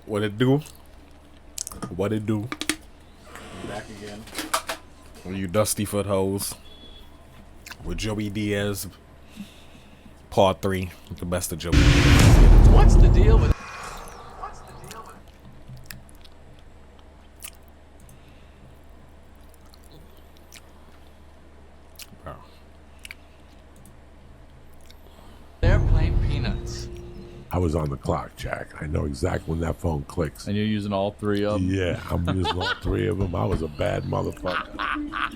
What it do? What it do? Back again. You dusty foot hoes. With Joey Diaz. Part 3. The best of Joey Diaz. What's the deal with airplane peanuts? I was on the clock, Jack. I know exactly when that phone clicks. And you're using all three of them? Yeah, I'm using all three of them. I was a bad motherfucker.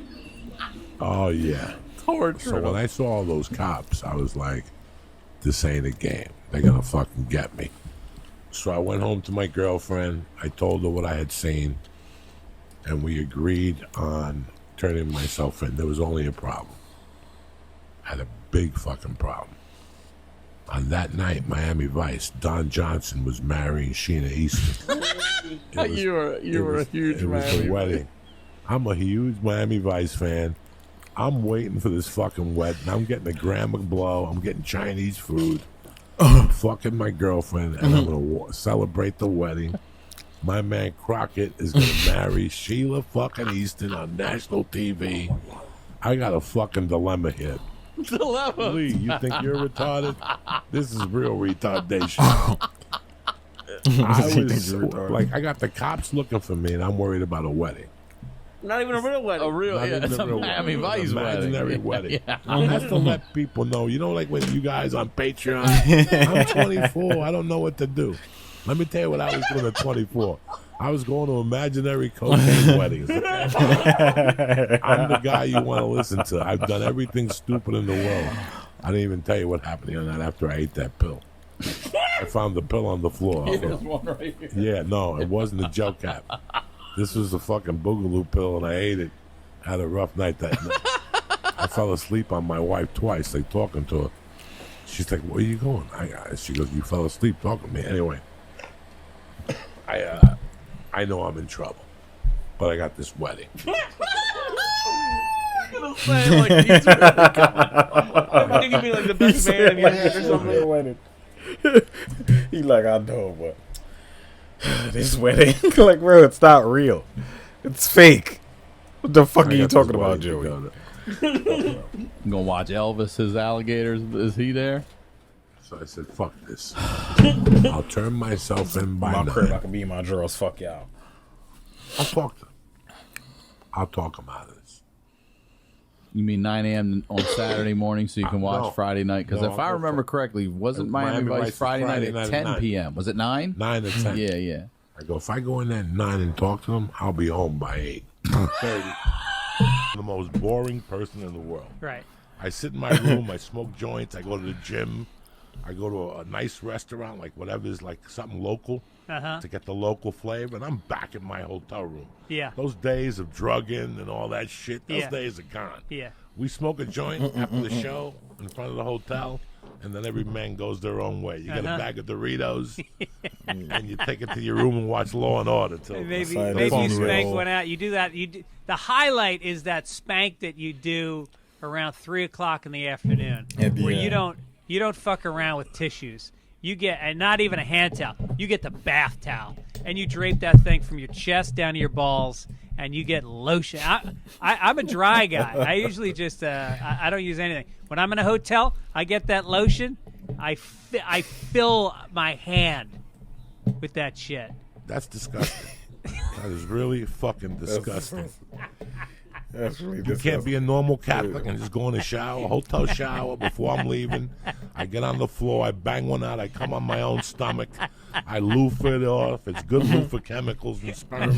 Oh, yeah. Torture. So when I saw all those cops, I was like, this ain't a game. They're going to fucking get me. So I went home to my girlfriend. I told her what I had seen. And we agreed on turning myself in. There was only a problem. I had a big fucking problem. On that night, Miami Vice, Don Johnson was marrying Sheena Easton. You were a huge It was Miami a wedding. I'm a huge Miami Vice fan. I'm waiting for this fucking wedding. I'm getting a gram of blow. I'm getting Chinese food. I'm fucking my girlfriend, and I'm going to celebrate the wedding. My man Crockett is going to marry Sheila fucking Easton on national TV. I got a fucking dilemma here. Dilemma. Lee, you think you're retarded? This is real retardation. I was like, I got the cops looking for me, and I'm worried about a wedding. Not even a real wedding. A real, Not yeah, even it's a real Miami wedding. Vice Imaginary wedding. wedding. That's to let people know. You know, like when you guys on Patreon, I'm 24. I don't know what to do. Let me tell you what I was doing at 24. I was going to imaginary cocaine weddings. Okay? I'm the guy you want to listen to. I've done everything stupid in the world. I didn't even tell you what happened on that after I ate that pill. I found the pill on the floor. There's one right here. Yeah, no, it wasn't a gel cap. This was the fucking boogaloo pill, and I ate it. I had a rough night that night. I fell asleep on my wife twice, like talking to her. She's like, "Where are you going?" She goes, "You fell asleep talking to me." Anyway, I know I'm in trouble, but I got this wedding. Say, like, he's really coming. You could be like the best man in your or something. He like, I know, but this wedding, like, bro, it's not real. It's fake. What the fuck are you talking about, Joey? You gonna watch Elvis, his alligators? Is he there? So I said, "Fuck this. I'll turn myself in by My crib, I 9. can be my girls. Fuck y'all. I'll talk to them. I'll talk them out of this." You mean 9 a.m. on Saturday morning so you can watch No. Friday night? Because No, if I I'll remember go correctly, wasn't Miami Miami Vice Vice is Friday night Friday at night at 10 9. p.m.? Was it 9? 9 to 10. Yeah, yeah. I go, if I go in there at 9 and talk to them, I'll be home by 8. 30. The most boring person in the world. Right. I sit in my room, I smoke joints, I go to the gym, I go to a nice restaurant, like whatever is like something local to get the local flavor, and I'm back in my hotel room. Yeah. Those days of drugging and all that shit, those Yeah. days are gone. Yeah. We smoke a joint after the show in front of the hotel, and then every man goes their own way. You get a bag of Doritos, and you take it to your room and watch Law and Order till Maybe Side maybe phone you spank roll. one out. You do that. The highlight is that spank that you do around 3 o'clock in the afternoon, At the where end. you don't fuck around with tissues. You get, and not even a hand towel. You get the bath towel, and you drape that thing from your chest down to your balls, and you get lotion. I'm a dry guy. I usually just I don't use anything. When I'm in a hotel, I get that lotion. I fill my hand with that shit. That's disgusting. That is really fucking disgusting. That's really You can't be a normal Catholic and just go in a shower, hotel shower before I'm leaving. I get on the floor, I bang one out, I come on my own stomach, I loofah it off. It's good loofah chemicals and sperm.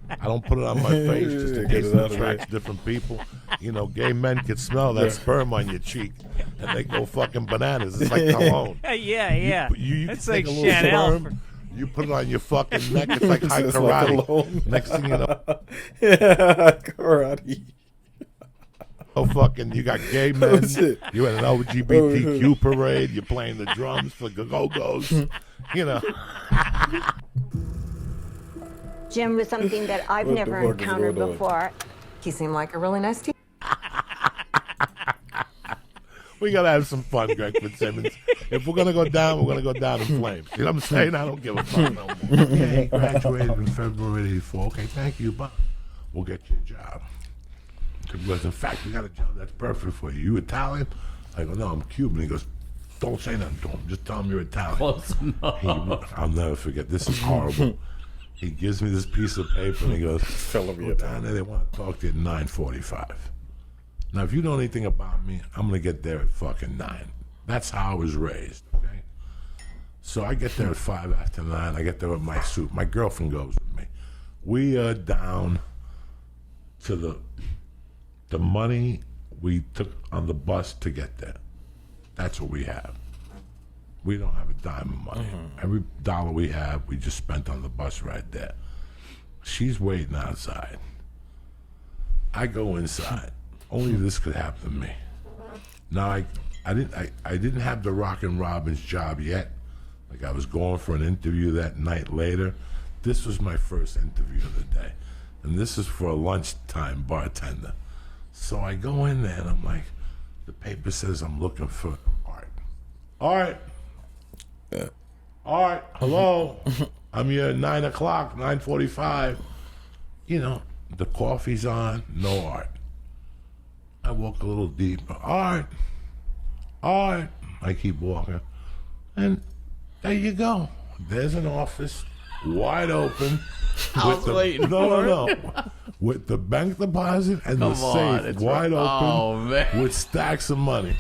I don't put it on my face just in Get case it it out of attracts different people. You know, gay men can smell that sperm on your cheek and they go fucking bananas. It's like cologne. Yeah. You It's can take like a little Chanel. sperm, you put it on your fucking neck. It's like high It's like karate. cologne. Next thing you know, Yeah, karate. oh fucking, you got gay men. Oh, shit. You at an LGBTQ parade. You're playing the drums for go-go's. You know. Jim was something that I've What the never fuck is encountered going on? before. He seemed like a really nice teacher. We gotta have some fun, Greg Fitzsimmons. If we're gonna go down, we're gonna go down in flames. You know what I'm saying? I don't give a fuck no more. Yeah, he graduated in February '84. Okay, thank you, but we'll get you a job. Because in fact, we got a job that's perfect for you. You Italian? I go, no, I'm Cuban. He goes, don't say nothing to him. Just tell him you're Italian. Close enough. I'll never forget. This is horrible. He gives me this piece of paper and he goes, go down there. They want to talk to you at 9:45. Now, if you know anything about me, I'm going to get there at fucking 9. That's how I was raised, okay? So I get there at 5 after 9. I get there with my suit. My girlfriend goes with me. We are down to the money we took on the bus to get there. That's what we have. We don't have a dime of money. Every dollar we have, we just spent on the bus right there. She's waiting outside. I go inside. Only this could happen to me. Now I didn't have the Rockin' Robin's job yet. Like I was going for an interview that night later. This was my first interview of the day. And this is for a lunchtime bartender. So I go in there and I'm like, the paper says I'm looking for art. Art. Art. Hello. I'm here at 9 o'clock, 9:45. You know, the coffee's on, no art. I walk a little deeper. Art. Art. I keep walking. And there you go. There's an office, wide open. No. With the bank deposit and the safe wide open with stacks of money.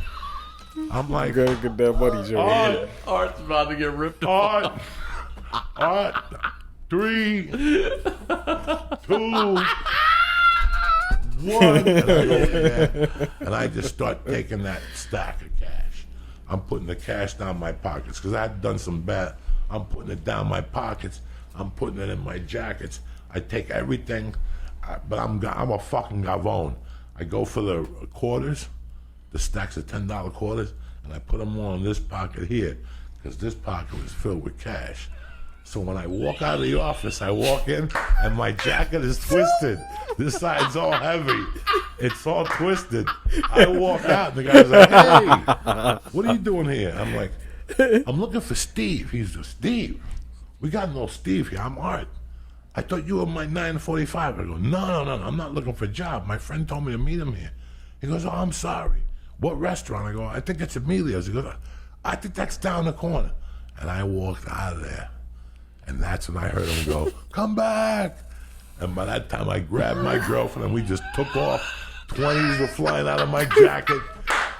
I'm like, gotta get that money, Joe. Art's about to get ripped off. Art. 3, 2, 1. And I go in there, and I just start taking that stack of cash. I'm putting the cash down my pockets because I had done some bad. I'm putting it down my pockets. I'm putting it in my jackets. I take everything, but I'm a fucking gavone. I go for the quarters, the stacks of $10 quarters, and I put them all in this pocket here because this pocket was filled with cash. So when I walk out of the office, I walk in, and my jacket is twisted. This side's all heavy. It's all twisted. I walk out, and the guy's like, hey, what are you doing here? I'm like, I'm looking for Steve. He's like, Steve? We got no Steve here. I'm Art. I thought you were my 9:45. I go, no. I'm not looking for a job. My friend told me to meet him here. He goes, oh, I'm sorry. What restaurant? I go, I think it's Emilio's. He goes, I think that's down the corner. And I walked out of there. And that's when I heard him go, come back. And by that time, I grabbed my girlfriend and we just took off. 20s were flying out of my jacket.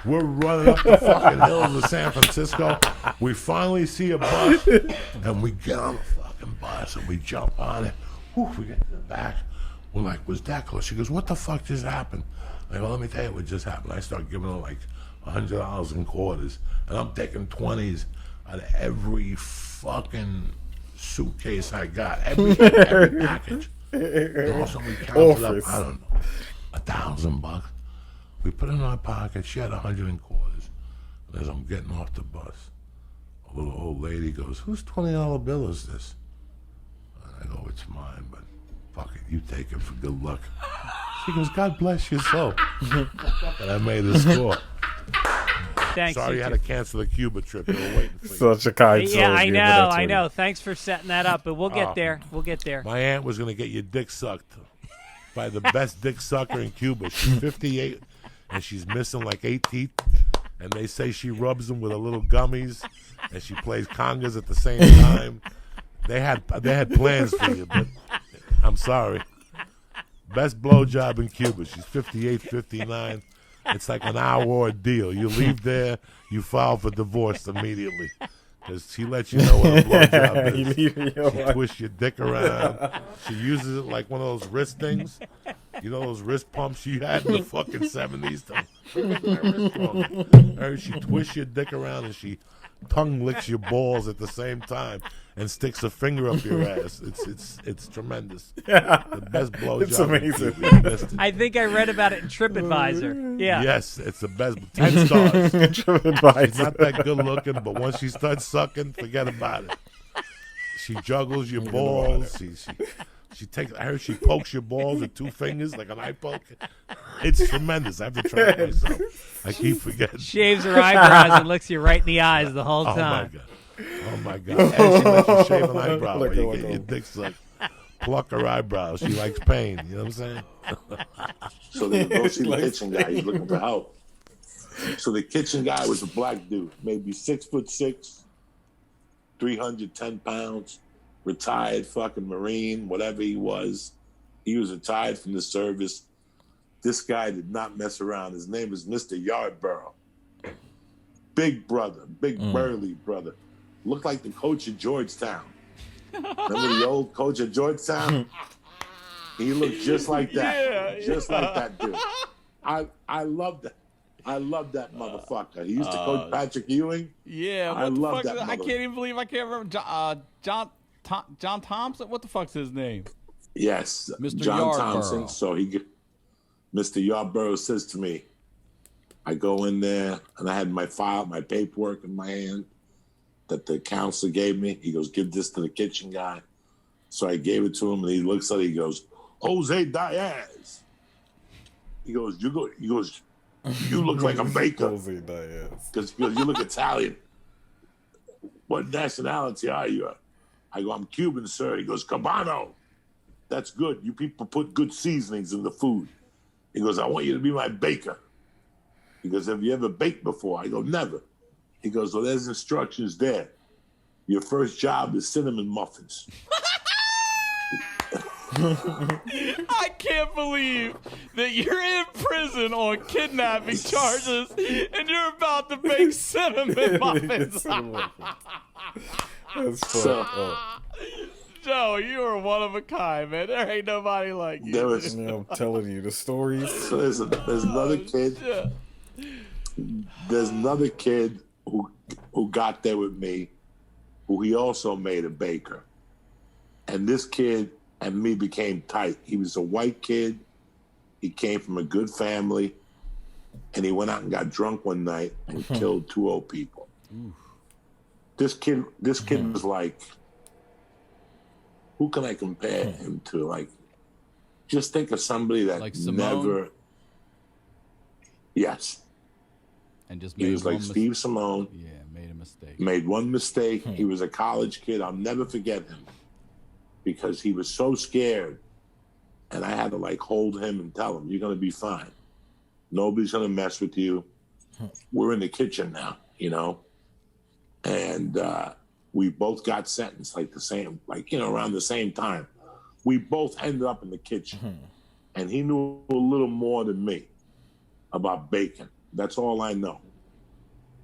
We're running up the fucking hills of San Francisco. We finally see a bus, and we get on the fucking bus, and we jump on it. Whew, we get to the back. We're like, was that close? She goes, what the fuck just happened? I go, let me tell you what just happened. I start giving her like $100 in quarters, and I'm taking 20s out of every fucking suitcase I got, every package. And also we counted up, I don't know, $1,000. We put it in our pocket. She had 100 in quarters. And as I'm getting off the bus, a little old lady goes, whose $20 bill is this? And I go, it's mine, but fuck it, you take it for good luck. She goes, God bless your soul. And I made a score. Thanks. Sorry you had to cancel the Cuba trip. They were waiting for you. Such a kind soul. Yeah, I know. Thanks for setting that up, but we'll get there. We'll get there. My aunt was going to get your dick sucked by the best dick sucker in Cuba. She's 58, and she's missing like 8 teeth. And they say she rubs them with a little gummies, and she plays congas at the same time. They had plans for you, but I'm sorry. Best blowjob in Cuba. She's 58, 59. It's like an hour ordeal. You leave there, you file for divorce immediately. Because she lets you know what a blowjob is. She twists your dick around. She uses it like one of those wrist things. You know those wrist pumps you had in the fucking 70s? She twists your dick around and she tongue licks your balls at the same time and sticks a finger up your ass. It's tremendous. The best blowjob. It's amazing. I think I read about it in TripAdvisor. Yeah. Yes, it's the best. 10 stars. TripAdvisor. She's not that good looking, but once she starts sucking, forget about it. She juggles your balls. She takes. I heard she pokes your balls with 2 fingers like an eye poke. It's tremendous. I have to try it myself. I keep forgetting. Shaves her eyebrows and looks you right in the eyes the whole Oh my time. god. Oh my god. And she lets you shave an eyebrow Look, while you look, get your look. dick sucked. Pluck her eyebrows. She likes pain. You know what I'm saying? So they go see the Like- kitchen guy. He's looking for help. So the kitchen guy was a black dude, maybe 6'6", 310 pounds, retired fucking Marine, whatever he was. He was retired from the service. This guy did not mess around. His name is Mr. Yardborough. Big brother, big burly brother. Looked like the coach of Georgetown. Remember the old coach of Georgetown? He looked just like that. Just like that dude. I love that. I love that motherfucker. He used to coach Patrick Ewing. Yeah, I what the love fuck? that I mother- can't even believe I can't remember John Thompson. What the fuck's his name? Yes, Mr. John Yarborough. Thompson. So Mr. Yarborough says to me, I go in there and I had my file, my paperwork in my hand that the counselor gave me. He goes, give this to the kitchen guy. So I gave it to him and he looks at it. He goes, Jose Diaz. He goes, you look like a baker. Jose Diaz. Because you look Italian. What nationality are you? I go, I'm Cuban, sir. He goes, Cabano. That's good. You people put good seasonings in the food. He goes, I want you to be my baker. He goes, have you ever baked before? I go, never. He goes, well, there's instructions there. Your first job is cinnamon muffins. I can't believe that you're in prison on kidnapping charges and you're about to make cinnamon muffins. That's So- fucked up. Joe, you are one of a kind, man. There ain't nobody like you. There was, Yeah, I'm telling you the stories. so there's another kid. Yeah. There's another kid who got there with me, who he also made a baker. And this kid and me became tight. He was a white kid. He came from a good family. And he went out and got drunk one night and killed 2 old people. This kid was like, who can I compare him to? Like, just think of somebody that Like Simone? never. Yes. And just He made was like one Steve Simone. Yeah, made a mistake. Made one mistake. He was a college kid. I'll never forget him because he was so scared. And I had to like hold him and tell him, you're going to be fine. Nobody's going to mess with you. We're in the kitchen now, you know? And we both got sentenced like the same, like, you know, around the same time. We both ended up in the kitchen. And he knew a little more than me about bacon. That's all I know.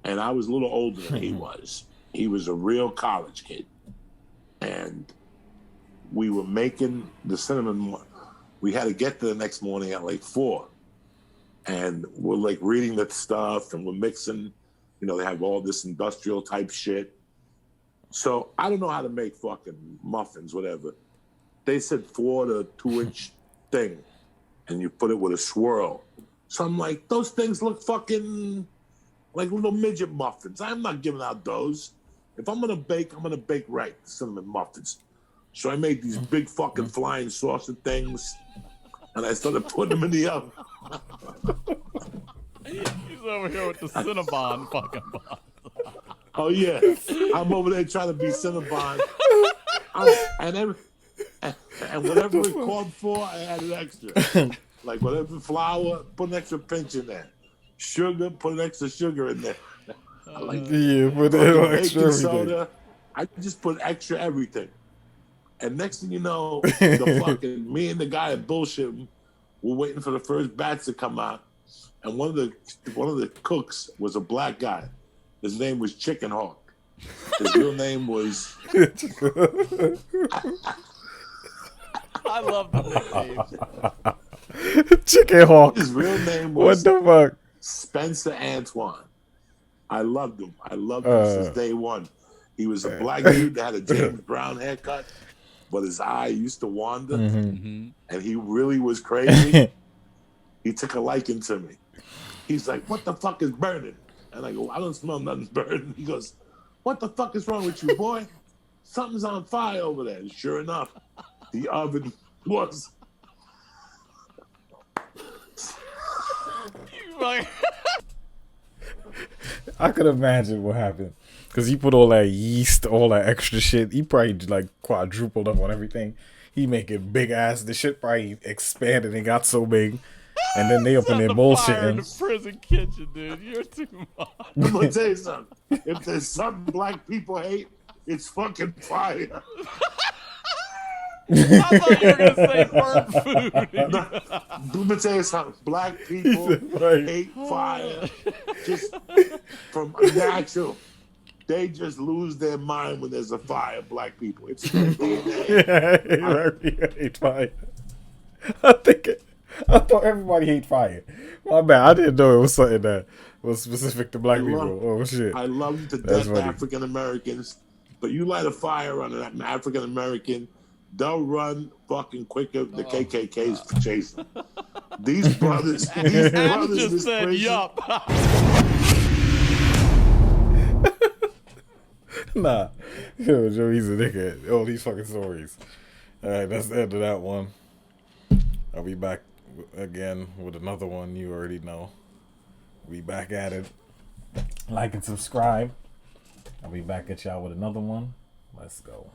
And I was a little older than he was. He was a real college kid. And we were making the cinnamon. We had to get there the next morning at like 4. And we're like reading the stuff and we're mixing, you know, they have all this industrial type shit. So I don't know how to make fucking muffins, whatever. They said 4 to 2-inch thing. And you put it with a swirl. So I'm like, those things look fucking like little midget muffins. I'm not giving out those. If I'm gonna bake, I'm gonna bake right, cinnamon muffins. So I made these big fucking flying saucer things, and I started putting them in the oven. He's over here with the Cinnabon fucking box. Oh yeah, I'm over there trying to be Cinnabon, and whatever it called for, I added extra. Like whatever flour, put an extra pinch in there. Sugar, put an extra sugar in there. I like Yeah, but fucking extra baking everything. soda. I just put extra everything. And next thing you know, the fucking me and the guy at bullshit were waiting for the first batch to come out. And one of the cooks was a black guy. His name was Chicken Hawk. His real name was I love the nicknames. Chicken Hawk. his real name What was the fuck? Spencer Antoine. I loved him. I loved him since day one. He was a black dude that had a James Brown haircut, but his eye used to wander, and he really was crazy. He took a liking to me. He's like, "What the fuck is burning?" And I go, "I don't smell nothing burning." He goes, "What the fuck is wrong with you, boy? Something's on fire over there." And sure enough, the oven was. Like, I could imagine what happened. Because he put all that yeast, all that extra shit. He probably like quadrupled up on everything. He making big ass. The shit probably expanded and got so big. And then they up in there set the fire in the bullshitting. prison kitchen, dude. You're too much. I'm gonna tell you something. If there's something black people hate, it's fucking fire. I thought you were gonna say burnt food. Let me tell you something. Black people Right. hate fire. Just from natural. They just lose their mind when there's a fire, black people. It's their DNA. Yeah, he hate fire. I thought everybody hate fire. My bad. I didn't know it was something that was specific to black people. Oh shit. I love to That's death funny. African Americans, but you light a fire on an African American, they'll run fucking quicker than the KKK's for chasing. These brothers in Just this said, prison, yup. Nah. Yo, Joe, he's a nigga. All these fucking stories. Alright, that's the end of that one. I'll be back again with another one you already know. We back at it. Like and subscribe. I'll be back at y'all with another one. Let's go.